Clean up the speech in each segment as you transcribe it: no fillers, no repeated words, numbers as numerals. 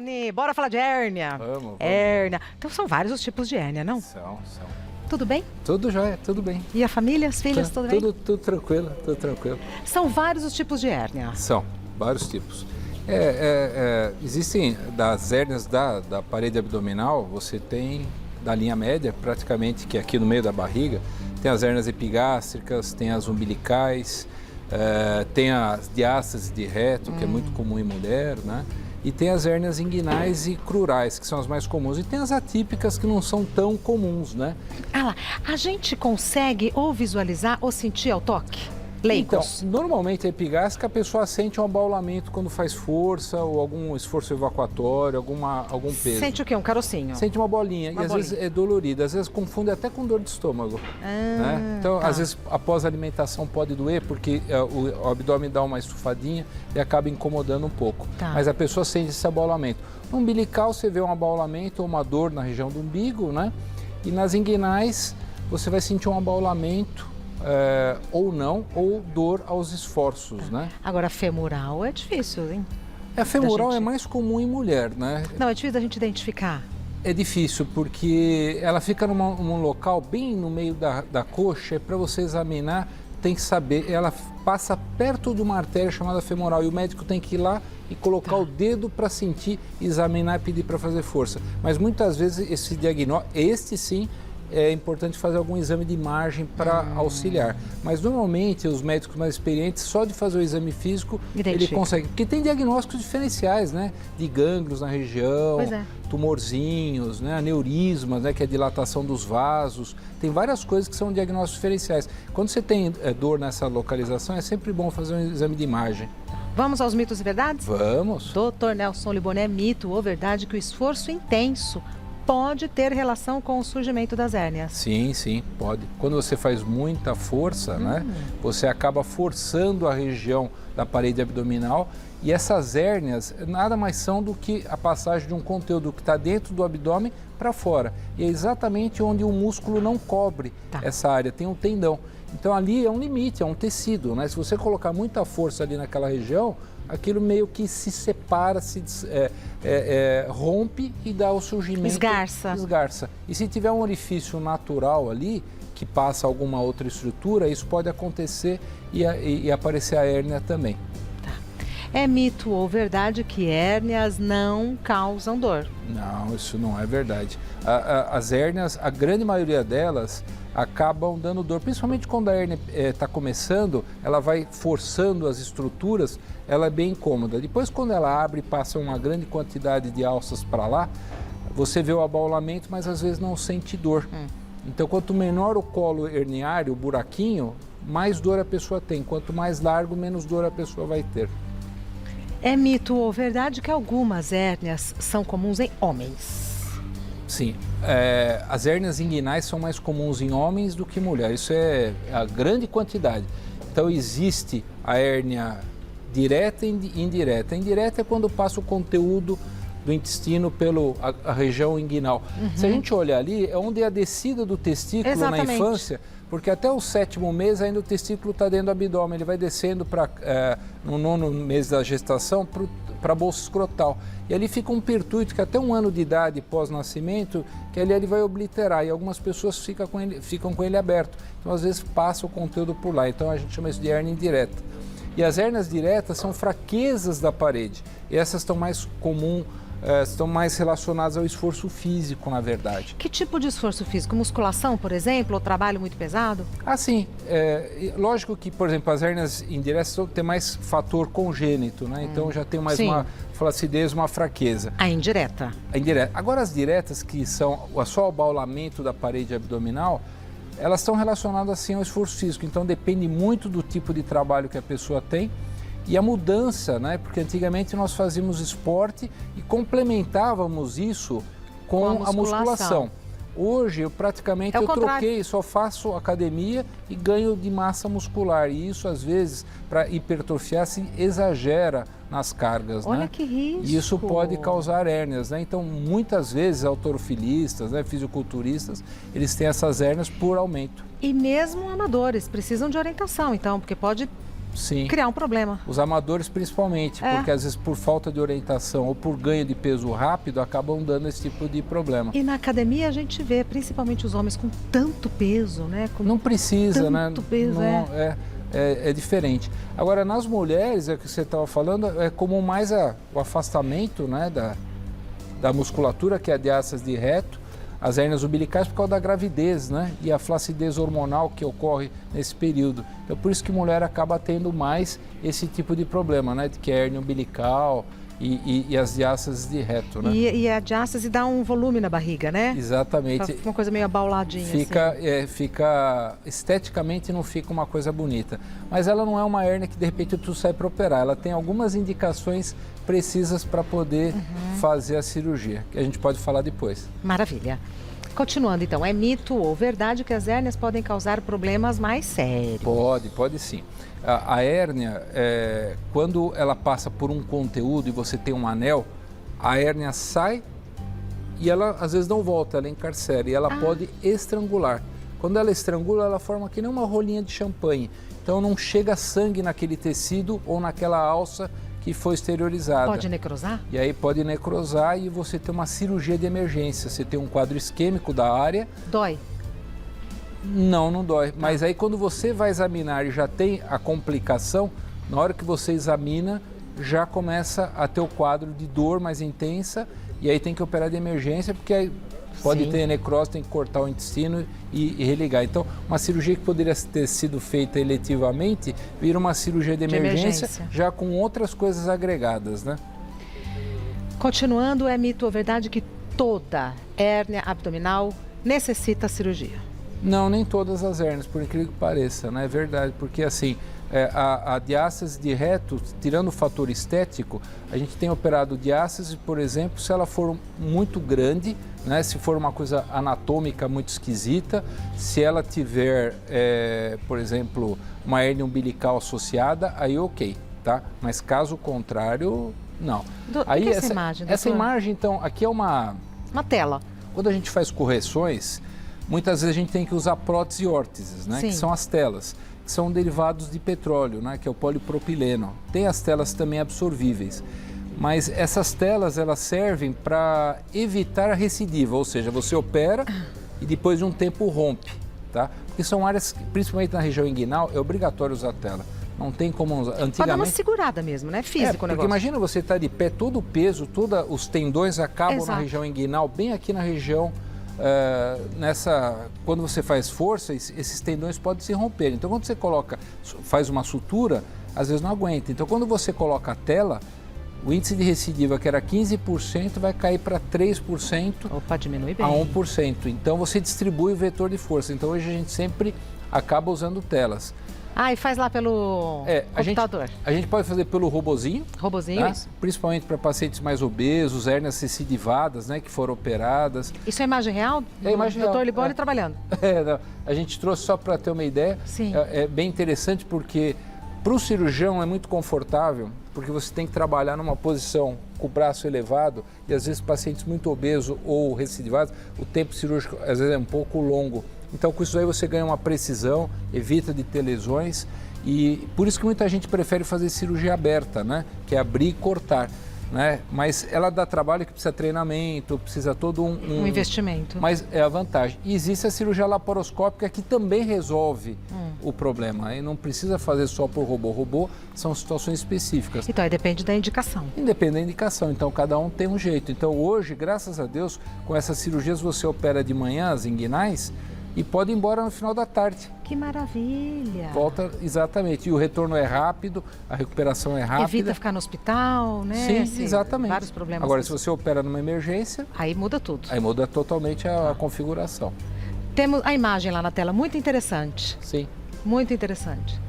Rony, bora falar de hérnia. Vamos. Hérnia. Então são vários os tipos de hérnia, não? São. Tudo bem? Tudo jóia, tudo bem. E a família, as filhas, tudo bem? Tudo tranquilo, tudo tranquilo. São vários os tipos de hérnia. São, vários tipos. Existem das hérnias da parede abdominal, você tem da linha média, praticamente, que é aqui no meio da barriga, tem as hérnias epigástricas, tem as umbilicais, tem as diástases de reto, que é muito comum em mulher, né? E tem as hérnias inguinais e crurais, que são as mais comuns. E tem as atípicas, que não são tão comuns, né? A gente consegue ou visualizar ou sentir ao toque? Leigos. Então, normalmente a epigástrica, a pessoa sente um abaulamento quando faz força ou algum esforço evacuatório, algum peso. Sente o quê? Um carocinho? Sente uma bolinha. Às vezes é dolorida, às vezes confunde até com dor de estômago. Né? Então, às vezes, após a alimentação pode doer, porque o abdômen dá uma estufadinha e acaba incomodando um pouco. Mas a pessoa sente esse abaulamento. No umbilical, você vê um abaulamento ou uma dor na região do umbigo, né? E nas inguinais, você vai sentir um abaulamento, ou não, ou dor aos esforços, né? Agora, femoral é difícil, hein? A femoral é mais comum em mulher, né? Não, é difícil da gente identificar. É difícil, porque ela fica num local bem no meio da coxa, e para você examinar, tem que saber, ela passa perto de uma artéria chamada femoral, e o médico tem que ir lá e colocar o dedo para sentir, examinar e pedir para fazer força. Mas muitas vezes esse diagnóstico, este sim, é importante fazer algum exame de imagem para auxiliar. Mas normalmente os médicos mais experientes, só de fazer o exame físico, ele consegue. Porque tem diagnósticos diferenciais, né? De gânglios na região, tumorzinhos, né? Aneurismas, né? Que é a dilatação dos vasos. Tem várias coisas que são diagnósticos diferenciais. Quando você tem dor nessa localização, é sempre bom fazer um exame de imagem. Vamos aos mitos e verdades? Vamos. Dr. Nelson Libonet, mito ou verdade que o esforço intenso pode ter relação com o surgimento das hérnias? Sim, pode. Quando você faz muita força, né, você acaba forçando a região da parede abdominal, e essas hérnias nada mais são do que a passagem de um conteúdo que está dentro do abdômen para fora. E é exatamente onde o músculo não cobre essa área, tem um tendão. Então ali é um limite, é um tecido, né? Se você colocar muita força ali naquela região, aquilo meio que se separa, rompe e dá o surgimento. Esgarça. E se tiver um orifício natural ali, que passa alguma outra estrutura, isso pode acontecer e aparecer a hérnia também. É mito ou verdade que hérnias não causam dor? Não, isso não é verdade. As hérnias, a grande maioria delas, acabam dando dor, principalmente quando a hérnia está começando, ela vai forçando as estruturas, ela é bem incômoda. Depois, quando ela abre e passa uma grande quantidade de alças para lá, você vê o abaulamento, mas às vezes não sente dor. Então, quanto menor o colo herniário, o buraquinho, mais dor a pessoa tem. Quanto mais largo, menos dor a pessoa vai ter. É mito ou verdade que algumas hérnias são comuns em homens? Sim, as hérnias inguinais são mais comuns em homens do que em mulheres, isso é a grande quantidade. Então existe a hérnia direta e indireta. A indireta é quando passa o conteúdo do intestino pela região inguinal. Se a gente olhar ali, é onde é a descida do testículo na infância, porque até o 7º mês ainda o testículo está dentro do abdômen, ele vai descendo no 9º mês da gestação para a bolsa escrotal. E ali fica um pertuito que até 1 ano de idade pós-nascimento, que ali ele vai obliterar, e algumas pessoas ficam com ele aberto. Então às vezes passa o conteúdo por lá, então a gente chama isso de hérnia indireta. E as hérnias diretas são fraquezas da parede, e essas estão mais comuns, estão mais relacionadas ao esforço físico, na verdade. Que tipo de esforço físico? Musculação, por exemplo, ou trabalho muito pesado? Sim. Lógico que, por exemplo, as hérnias indiretas têm mais fator congênito, né? Então já tem mais uma flacidez, uma fraqueza. A indireta? A indireta. Agora, as diretas, que são só o abaulamento da parede abdominal, elas estão relacionadas assim ao esforço físico. Então depende muito do tipo de trabalho que a pessoa tem. E a mudança, né? Porque antigamente nós fazíamos esporte e complementávamos isso com a musculação. Hoje, eu troquei, só faço academia e ganho de massa muscular. E isso, às vezes, para hipertrofiar, se exagera nas cargas. Olha, né? Que risco! E isso pode causar hérnias, né? Então, muitas vezes, halterofilistas, né, fisiculturistas, eles têm essas hérnias por aumento. E mesmo amadores precisam de orientação, então, porque pode Sim. criar um problema. Os amadores principalmente, porque às vezes por falta de orientação ou por ganho de peso rápido, acabam dando esse tipo de problema. E na academia a gente vê, principalmente os homens com tanto peso, né? Com Não precisa, né? tanto peso, É diferente. Agora, nas mulheres, é o que você estava falando, é comum mais o afastamento, né, da musculatura, que é a diástase de reto, as hérnias umbilicais por causa da gravidez, né, e a flacidez hormonal que ocorre nesse período. Então, por isso que mulher acaba tendo mais esse tipo de problema, né, que é a hérnia umbilical e as diástases de reto, né? E a diástase dá um volume na barriga, né? Exatamente. Fica uma coisa meio abauladinha. Fica esteticamente não fica uma coisa bonita. Mas ela não é uma hérnia que de repente tu sai para operar. Ela tem algumas indicações precisas para poder fazer a cirurgia, que a gente pode falar depois. Maravilha. Continuando então, é mito ou verdade que as hérnias podem causar problemas mais sérios? Pode sim. A hérnia, quando ela passa por um conteúdo e você tem um anel, a hérnia sai e ela às vezes não volta, ela encarcera e ela pode estrangular. Quando ela estrangula, ela forma que nem uma rolinha de champanhe. Então não chega sangue naquele tecido ou naquela alça que foi exteriorizada. Pode necrosar? E aí pode necrosar e você tem uma cirurgia de emergência. Você tem um quadro isquêmico da área. Dói? Não dói. Mas aí quando você vai examinar e já tem a complicação, na hora que você examina, já começa a ter o quadro de dor mais intensa e aí tem que operar de emergência, porque aí pode ter necrose, tem que cortar o intestino e religar. Então, uma cirurgia que poderia ter sido feita eletivamente, vira uma cirurgia de emergência, já com outras coisas agregadas, né? Continuando, é mito ou verdade que toda hérnia abdominal necessita cirurgia? Não, nem todas as hérnias, por incrível que pareça, né? É verdade, porque assim, a diástase de reto, tirando o fator estético, a gente tem operado diástase, por exemplo, se ela for muito grande, né? Se for uma coisa anatômica muito esquisita, se ela tiver, por exemplo, uma hérnia umbilical associada, aí ok, tá? Mas caso contrário, não. Aí essa imagem? Essa imagem, então, aqui é uma tela. Quando a gente faz correções, muitas vezes a gente tem que usar prótese e órteses, né? Que são as telas, que são derivados de petróleo, né? Que é o polipropileno. Tem as telas também absorvíveis, mas essas telas elas servem para evitar a recidiva, ou seja, você opera e depois de um tempo rompe, tá? Porque são áreas, principalmente na região inguinal, é obrigatório usar tela. Não tem como usar. Antigamente... Pode dar uma segurada mesmo, né? Físico o negócio. Porque imagina você estar de pé, todo o peso, todos os tendões acabam na região inguinal, bem aqui na região. Quando você faz força, esses tendões podem se romper. Então, quando você faz uma sutura, às vezes não aguenta. Então, quando você coloca a tela, o índice de recidiva, que era 15%, vai cair para 3%. Opa, diminui bem. A 1%. Então, você distribui o vetor de força. Então, hoje a gente sempre acaba usando telas. E faz lá pelo computador. A gente pode fazer pelo robozinho. Robozinho, né? isso. Principalmente para pacientes mais obesos, hérnias recidivadas, né, que foram operadas. Isso é imagem real? É imagem real. Dr. Libório trabalhando. Não, a gente trouxe só para ter uma ideia. Sim. É bem interessante porque para o cirurgião é muito confortável, porque você tem que trabalhar numa posição com o braço elevado e às vezes pacientes muito obesos ou recidivados, o tempo cirúrgico às vezes é um pouco longo. Então, com isso aí você ganha uma precisão, evita de ter lesões e por isso que muita gente prefere fazer cirurgia aberta, né? Que é abrir e cortar, né? Mas ela dá trabalho que precisa treinamento, precisa todo um investimento. Mas é a vantagem. E existe a cirurgia laparoscópica que também resolve o problema. Aí não precisa fazer só por robô. Robô são situações específicas. Então, aí depende da indicação. Independe da indicação. Então, cada um tem um jeito. Então, hoje, graças a Deus, com essas cirurgias você opera de manhã as inguinais e pode ir embora no final da tarde. Que maravilha! Volta, exatamente. E o retorno é rápido, a recuperação é rápida. Evita ficar no hospital, né? Sim, exatamente. Vários problemas. Agora, se você opera numa emergência... Aí muda tudo. Aí muda totalmente a configuração. Temos a imagem lá na tela, muito interessante. Sim. Muito interessante.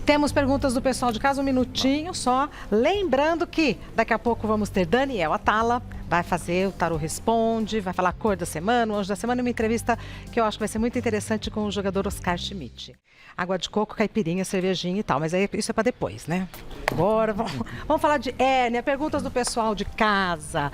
Temos perguntas do pessoal de casa, um minutinho só. Lembrando que daqui a pouco vamos ter Daniel Atala, vai fazer o Tarô Responde, vai falar a cor da semana, o anjo da semana, uma entrevista que eu acho que vai ser muito interessante com o jogador Oscar Schmidt. Água de coco, caipirinha, cervejinha e tal, mas aí isso é para depois, né? Agora vamos falar de hérnia, perguntas do pessoal de casa.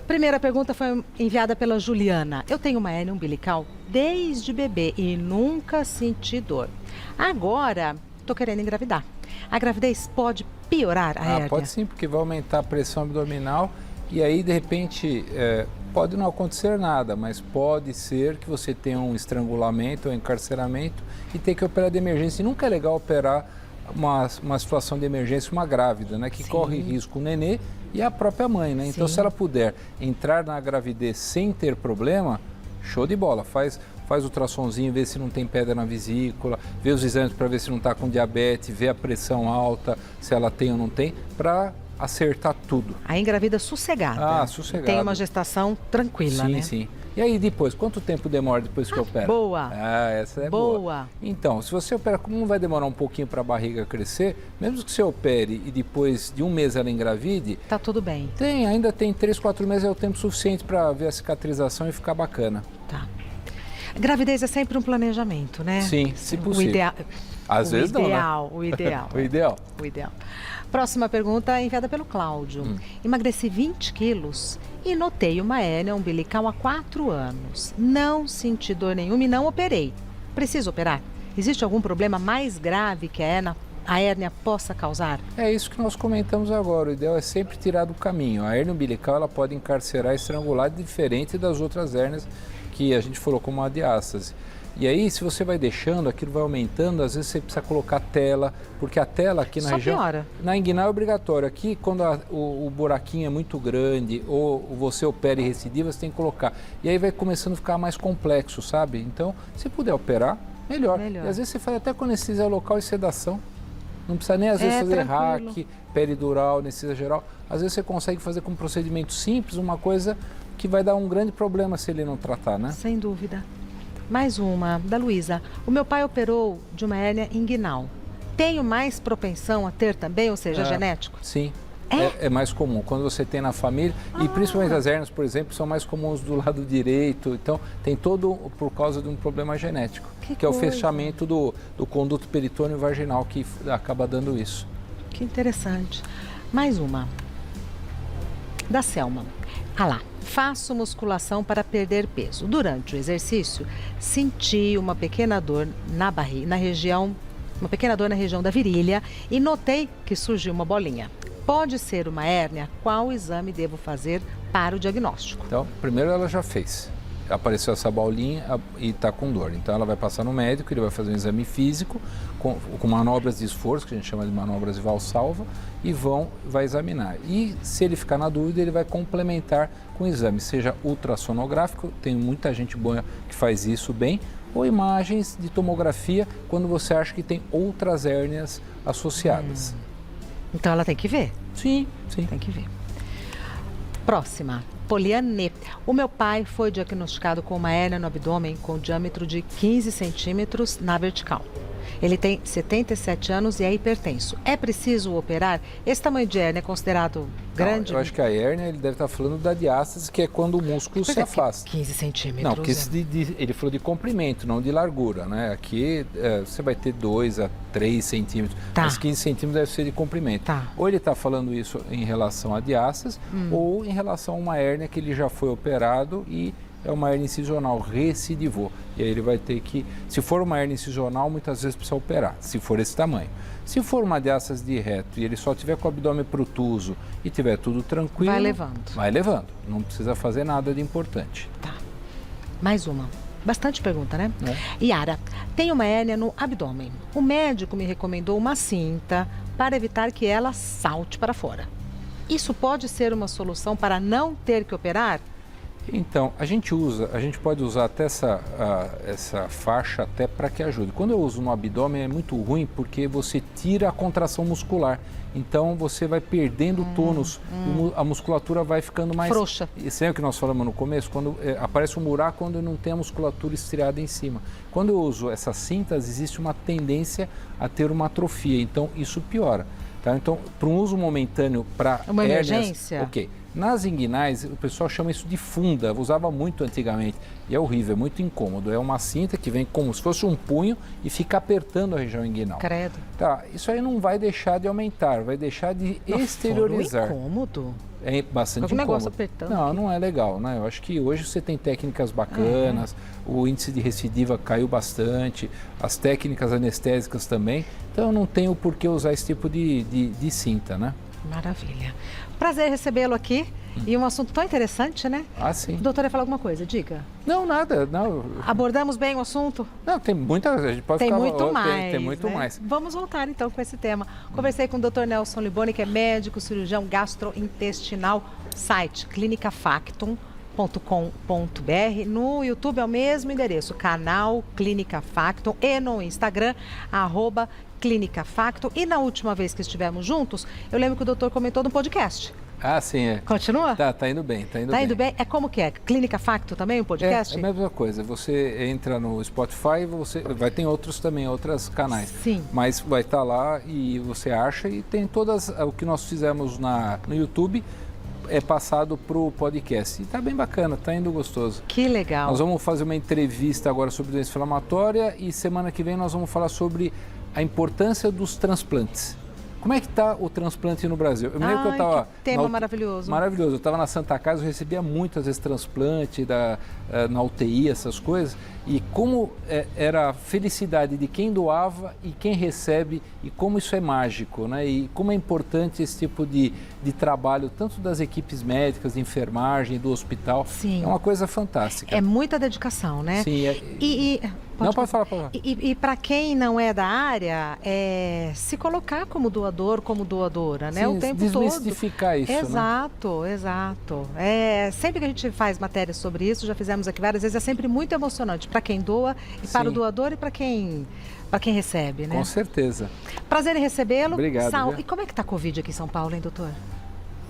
Primeira pergunta foi enviada pela Juliana. Eu tenho uma hérnia umbilical desde bebê e nunca senti dor. Agora... Estou querendo engravidar. A gravidez pode piorar a hérnia? Pode sim, porque vai aumentar a pressão abdominal e aí, de repente, pode não acontecer nada, mas pode ser que você tenha um estrangulamento ou encarceramento e ter que operar de emergência. E nunca é legal operar uma situação de emergência, uma grávida, né? Que corre risco o nenê e a própria mãe, né? Então, se ela puder entrar na gravidez sem ter problema, show de bola. Faz ultrassomzinho, vê se não tem pedra na vesícula, vê os exames para ver se não está com diabetes, vê a pressão alta, se ela tem ou não tem, para acertar tudo. Aí engravida sossegada. Sossegada. Tem uma gestação tranquila, né? Sim. E aí depois, quanto tempo demora depois que opera? Boa. Essa é boa. Então, se você opera, como vai demorar um pouquinho para a barriga crescer, mesmo que você opere e depois de um mês ela engravide... Tá tudo bem. Ainda tem 3, 4 meses, é o tempo suficiente para ver a cicatrização e ficar bacana. Tá. Gravidez é sempre um planejamento, né? Sim, se possível. Às vezes não, né? O ideal. O ideal. O ideal. Próxima pergunta enviada pelo Cláudio. Emagreci 20 quilos e notei uma hérnia umbilical há 4 anos. Não senti dor nenhuma e não operei. Preciso operar? Existe algum problema mais grave que a hérnia possa causar? É isso que nós comentamos agora. O ideal é sempre tirar do caminho. A hérnia umbilical ela pode encarcerar e estrangular, diferente das outras hérnias que a gente falou, como a diástase. E aí, se você vai deixando, aquilo vai aumentando, às vezes você precisa colocar tela, porque a tela aqui na região... piora. Na inguinal é obrigatório. Aqui, quando o buraquinho é muito grande ou você opera e recidiva, você tem que colocar. E aí vai começando a ficar mais complexo, sabe? Então, se puder operar, melhor. E às vezes você faz até com anestesia local e sedação. Não precisa nem às vezes fazer hack, peridural, anestesia geral. Às vezes você consegue fazer com um procedimento simples, uma coisa que vai dar um grande problema se ele não tratar, né? Sem dúvida. Mais uma, da Luísa. O meu pai operou de uma hérnia inguinal. Tenho mais propensão a ter também, ou seja, genético? Sim. É mais comum. Quando você tem na família, e principalmente as hérnias, por exemplo, são mais comuns do lado direito. Então, tem todo por causa de um problema genético, que é o fechamento do conduto peritônio vaginal que acaba dando isso. Que interessante. Mais uma. Da Selma. Faço musculação para perder peso. Durante o exercício, senti uma pequena dor na barriga, na região da virilha e notei que surgiu uma bolinha. Pode ser uma hérnia? Qual exame devo fazer para o diagnóstico? Então, primeiro ela já fez. Apareceu essa bolinha e está com dor. Então ela vai passar no médico, ele vai fazer um exame físico com manobras de esforço, que a gente chama de manobras de Valsalva, e vai examinar. E se ele ficar na dúvida, ele vai complementar com exame, seja ultrassonográfico, tem muita gente boa que faz isso bem, ou imagens de tomografia quando você acha que tem outras hérnias associadas. Então ela tem que ver? Sim. Tem que ver. Próxima. Poliane. O meu pai foi diagnosticado com uma hérnia no abdômen com diâmetro de 15 centímetros na vertical. Ele tem 77 anos e é hipertenso. É preciso operar? Esse tamanho de hérnia é considerado grande? Eu acho que a hérnia, ele deve estar falando da diástase, que é quando o músculo se afasta. 15 centímetros. Não, porque ele falou de comprimento, não de largura, né? Aqui você vai ter 2 a 3 centímetros, mas 15 centímetros deve ser de comprimento. Ou ele está falando isso em relação à diástase, ou em relação a uma hérnia que ele já foi operado e é uma hérnia incisional, recidivou. E aí ele vai ter que, se for uma hérnia incisional, muitas vezes precisa operar, se for esse tamanho. Se for uma diástase de reto e ele só tiver com o abdômen protuso e tiver tudo tranquilo... Vai levando. Não precisa fazer nada de importante. Tá. Mais uma. Bastante pergunta, né? Yara, tenho uma hérnia no abdômen. O médico me recomendou uma cinta para evitar que ela salte para fora. Isso pode ser uma solução para não ter que operar? Então, a gente pode usar até essa faixa até para que ajude. Quando eu uso no abdômen é muito ruim porque você tira a contração muscular. Então, você vai perdendo o tônus, a musculatura vai ficando mais... frouxa. Isso é o que nós falamos no começo, quando aparece um buraco quando não tem a musculatura estriada em cima. Quando eu uso essas cintas, existe uma tendência a ter uma atrofia, então isso piora. Tá? Então, para um uso momentâneo para uma emergência? Ok. Nas inguinais, o pessoal chama isso de funda, usava muito antigamente. E é horrível, é muito incômodo. É uma cinta que vem como se fosse um punho e fica apertando a região inguinal. Credo. Tá, isso aí não vai deixar de aumentar, vai deixar de exteriorizar. Incômodo? É bastante Algum negócio incômodo. apertando Não, aqui. não é legal, né? Eu acho que hoje você tem técnicas bacanas, o índice de recidiva caiu bastante, as técnicas anestésicas também, então eu não tenho por que usar esse tipo de cinta, né? Maravilha. Prazer recebê-lo aqui. E um assunto tão interessante, né? Ah, sim. O doutor ia falar alguma coisa, diga. Não, nada, não. Abordamos bem o assunto? Não, tem muita, a gente pode Tem ficar... muito mais, Tem muito né? mais. Vamos voltar então com esse tema. Conversei com o Dr. Nelson Liboni, que é médico, cirurgião gastrointestinal, site clinicafactum.com.br. No YouTube é o mesmo endereço, canal Clínica Factum, e no Instagram, @Clínica Factum. E na última vez que estivemos juntos, eu lembro que o doutor comentou no podcast. Ah, sim, é. Continua? Tá indo bem, tá indo Tá bem. indo bem? É como que é? Clínica Factum também, o podcast? É a mesma coisa. Você entra no Spotify, vai ter outros também, outros canais. Sim. Mas vai estar lá e você acha e tem todas o que nós fizemos no YouTube é passado para o podcast. E tá bem bacana, tá indo gostoso. Que legal. Nós vamos fazer uma entrevista agora sobre doença inflamatória e semana que vem nós vamos falar sobre a importância dos transplantes. Como é que está o transplante no Brasil? Eu me lembro que eu estava... Que tema maravilhoso. Maravilhoso. Eu estava na Santa Casa, eu recebia muitas vezes transplante na UTI, essas coisas. E como era a felicidade de quem doava e quem recebe e como isso é mágico, né? E como é importante esse tipo de trabalho, tanto das equipes médicas, de enfermagem, do hospital. Sim. É uma coisa fantástica. É muita dedicação, né? Sim. Pode falar. E para quem não é da área, se colocar como doador, como doadora, né? Sim, O tempo todo. Desmistificar isso, Exato, né? Exato. Sempre que a gente faz matérias sobre isso, já fizemos aqui várias vezes, é sempre muito emocionante para quem doa, e para o doador e para quem recebe, né? Com certeza. Prazer em recebê-lo. Obrigado. E como é que está a Covid aqui em São Paulo, hein, doutor?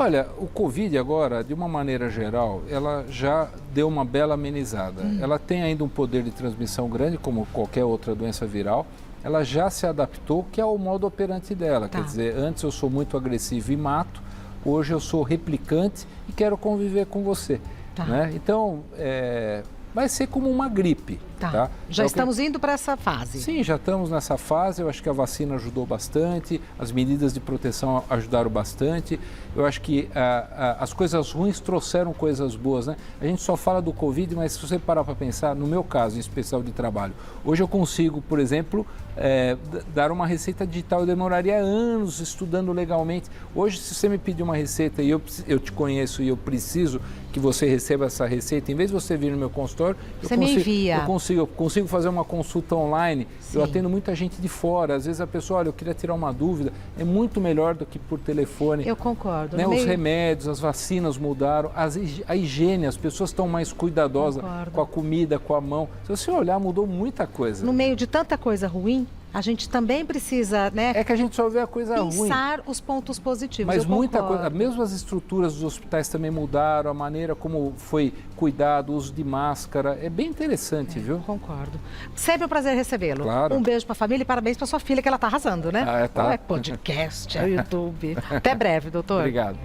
Olha, o Covid agora, de uma maneira geral, ela já deu uma bela amenizada. Ela tem ainda um poder de transmissão grande, como qualquer outra doença viral. Ela já se adaptou, que é o modo operante dela. Quer dizer, antes eu sou muito agressivo e mato, hoje eu sou replicante e quero conviver com você. Né? Então, vai ser como uma gripe. Tá? Já estamos indo para essa fase. Sim, já estamos nessa fase. Eu acho que a vacina ajudou bastante, as medidas de proteção ajudaram bastante. Eu acho que as coisas ruins trouxeram coisas boas, né? A gente só fala do Covid, mas se você parar para pensar, no meu caso, em especial de trabalho, hoje eu consigo, por exemplo, dar uma receita digital. Eu demoraria anos estudando legalmente. Hoje, se você me pedir uma receita e eu te conheço e eu preciso que você receba essa receita, em vez de você vir no meu consultório, eu consigo fazer uma consulta online. Sim. Eu atendo muita gente de fora. Às vezes a pessoa, olha, eu queria tirar uma dúvida. É muito melhor do que por telefone. Eu concordo. Né? Os remédios, as vacinas mudaram, a higiene, as pessoas estão mais cuidadosas com a comida, com a mão. Se você olhar, mudou muita coisa. No meio de tanta coisa ruim, a gente também precisa, né? É que a gente só vê a coisa ruim. Pensar os pontos positivos. Mas muita coisa, mesmo as estruturas dos hospitais também mudaram, a maneira como foi cuidado, o uso de máscara, é bem interessante, viu? Concordo. Sempre um prazer recebê-lo. Claro. Um beijo para a família e parabéns para sua filha, que ela está arrasando, né? Tá. É podcast, é YouTube. Até breve, doutor. Obrigado.